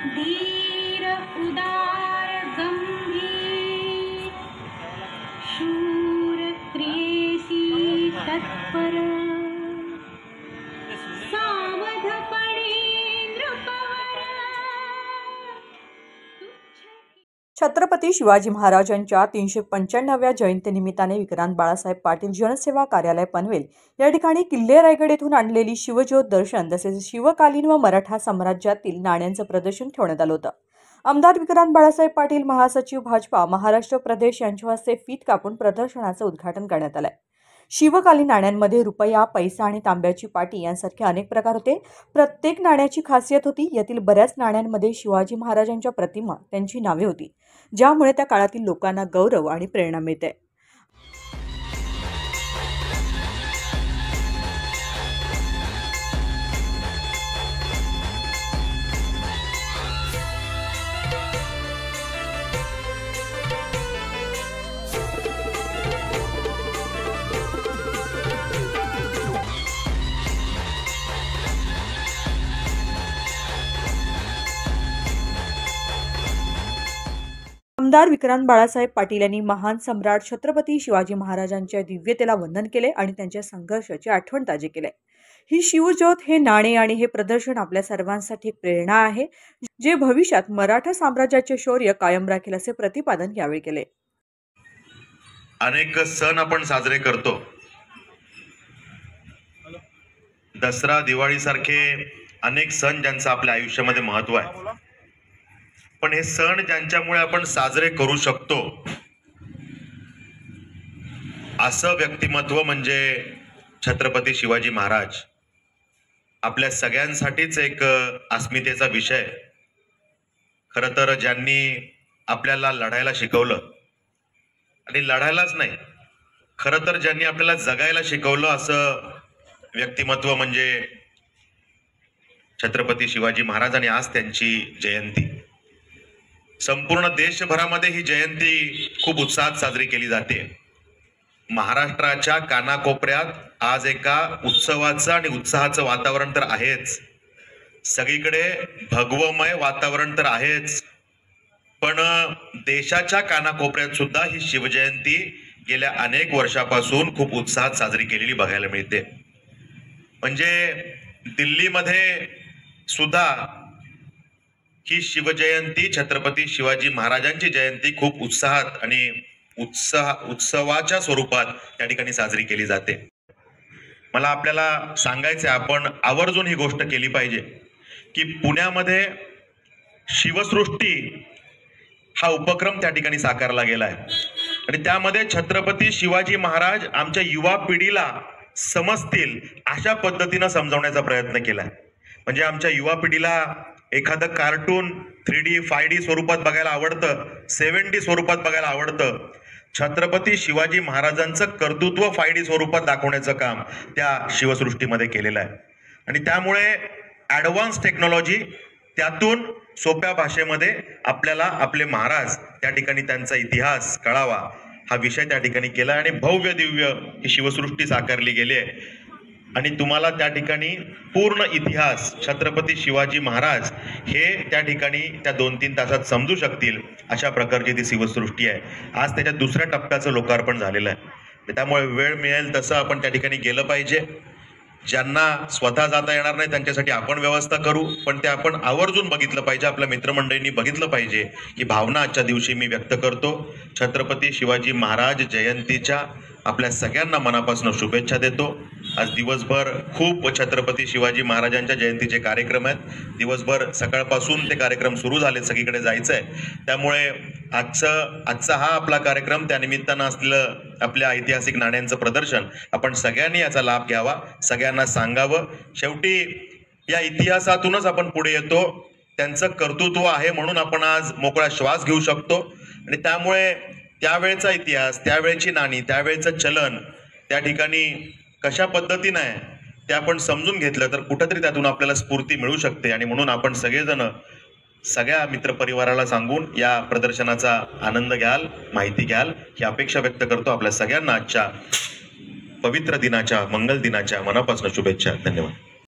धीर उदार गंभीर शूर क्रियेसी तत्पर सावधपणे नृपवर छत्रपती शिवाजी महाराजांच्या 395व्या जयंतीनिमित्ताने विक्रांत बाळासाहेब पाटील जनसेवा कार्यालय पनवेल या ठिकाणी किल्ले रायगड येथून आणलेली शिवज्योत दर्शन तसेच शिवकालीन व मराठा साम्राज्यातील नाण्यांचं प्रदर्शन ठेवण्यात आलं होतं। आमदार विक्रांत बाळासाहेब पाटील महासचिव भाजपा महाराष्ट्र प्रदेश यांच्या हस्ते फीत कापून प्रदर्शनाचं उद्घाटन करण्यात आलंय। शिवकालीन नाण्यांमध्ये रुपया, पैसा आणि तांब्याची पाटी यांसारखे अनेक प्रकार होते। प्रत्येक नाण्याची खासियत होती। यातील बऱ्याच नाण्यांमध्ये शिवाजी महाराजांच्या प्रतिमा, त्यांची नावे होती, ज्यामुळे त्या काळातील लोकांना गौरव आणि प्रेरणा मिळते। आमदार विक्रांत बाळासाहेब पाटील यांनी महान सम्राट छत्रपती शिवाजी महाराजांच्या दिव्यतेला वंदन केले आणि त्यांच्या संघर्षाची आठवण ताजी केली। ही शिवज्योत, हे नाणे आणि हे प्रदर्शन आपल्या सर्वांसाठी एक प्रेरणा आहे, जे भविष्यात मराठा साम्राज्याचे शौर्य कायम राखेल असे प्रतिपादन यावेळी केले। अनेक सण आपण साजरे करतो, दसरा, दिवाळी सारखे अनेक सण ज्यांचं आपल्या आयुष्यामध्ये महत्त्व आहे, पण हे सण ज्यांच्यामुळे आपण साजरे करू शकतो असं व्यक्तिमत्व म्हणजे छत्रपती शिवाजी महाराज। आपल्या सगळ्यांसाठीच एक अस्मितेचा विषय। खरं तर ज्यांनी आपल्याला लढायला शिकवलं, आणि लढायलाच नाही, खरं तर ज्यांनी आपल्याला जगायला शिकवलं असं व्यक्तिमत्व म्हणजे छत्रपती शिवाजी महाराज। आणि आज त्यांची जयंती संपूर्ण देशभरामध्ये ही जयंती खूप उत्साहात साजरी केली जाते। महाराष्ट्राच्या कानाकोपऱ्यात आज एका उत्सवाचं आणि उत्साहाचं वातावरण तर आहेच, सगळीकडे भगवमय वातावरण तर आहेच, पण देशाच्या कानाकोपऱ्यात सुद्धा ही शिवजयंती गेल्या अनेक वर्षापासून खूप उत्साहात साजरी केलेली बघायला मिळते। म्हणजे दिल्लीमध्ये सुद्धा ही शिवजयंती, छत्रपती शिवाजी महाराजांची जयंती खूप उत्साहात आणि उत्सवाच्या स्वरूपात त्या ठिकाणी साजरी केली जाते। मला आपल्याला सांगायचं आहे, आपण आवर्जून ही गोष्ट केली पाहिजे की पुण्यामध्ये शिवसृष्टी हा उपक्रम त्या ठिकाणी साकारला गेला आहे, आणि त्यामध्ये छत्रपती शिवाजी महाराज आमच्या युवा पिढीला समजतील अशा पद्धतीनं समजावण्याचा प्रयत्न केलाय। म्हणजे आमच्या युवा पिढीला एखादं कार्टून 3D 5D स्वरूपात बघायला आवडतं, 7D स्वरूपात बघायला आवडतं। छत्रपती शिवाजी महाराजांचं कर्तृत्व 5D स्वरूपात दाखवण्याचं काम त्या शिवसृष्टीमध्ये केलेलं आहे, आणि त्यामुळे ॲडव्हान्स टेक्नॉलॉजी, त्यातून सोप्या भाषेमध्ये आपल्याला आपले महाराज, त्या ठिकाणी त्यांचा इतिहास कळावा, हा विषय त्या ठिकाणी केला, आणि भव्य दिव्य ही शिवसृष्टी साकारली गेली आहे। आणि तुम्हाला त्या ठिकाणी पूर्ण इतिहास छत्रपती शिवाजी महाराज हे त्या ठिकाणी त्या 2-3 तासात समजू शकतील अशा प्रकारची ती शिवसृष्टी आहे। आज त्याच्या दुसऱ्या टप्प्याचं लोकार्पण झालेलं आहे, त्यामुळे वेळ मिळेल तसं आपण त्या ठिकाणी गेलं पाहिजे। ज्यांना स्वतः जाता येणार नाही त्यांच्यासाठी आपण व्यवस्था करू, पण ते आपण आवर्जून बघितलं पाहिजे, आपल्या मित्रमंडळींनी बघितलं पाहिजे। ही भावना आजच्या दिवशी मी व्यक्त करतो। छत्रपती शिवाजी महाराज जयंतीच्या आपल्या सगळ्यांना मनापासून शुभेच्छा देतो। आज दिवसभर खूप छत्रपती शिवाजी महाराजांच्या जयंतीचे कार्यक्रम आहेत, दिवसभर सकाळपासून ते कार्यक्रम सुरू झाले, सगळीकडे जायचं आहे, त्यामुळे आजचा हा आपला कार्यक्रम, त्यानिमित्तानं असलेलं आपल्या ऐतिहासिक नाण्यांचं प्रदर्शन, आपण सगळ्यांनी याचा लाभ घ्यावा, सगळ्यांना सांगावं। शेवटी या इतिहासातूनच आपण पुढे येतो, त्यांचं कर्तृत्व आहे म्हणून आपण आज मोकळा श्वास घेऊ शकतो, आणि त्यामुळे त्यावेळचा इतिहास, त्यावेळची नाणी, त्यावेळचं चलन त्या ठिकाणी कशा पद्धतीनं आहे ते आपण समजून घेतलं तर कुठंतरी त्यातून आपल्याला स्फूर्ती मिळू शकते। आणि म्हणून आपण सगळेजण सगळ्या मित्रपरिवाराला सांगून या प्रदर्शनाचा आनंद घ्याल, माहिती घ्याल ही अपेक्षा व्यक्त करतो। आपल्या सगळ्यांना आजच्या पवित्र दिनाच्या, मंगल दिनाच्या मनापासून शुभेच्छा। धन्यवाद।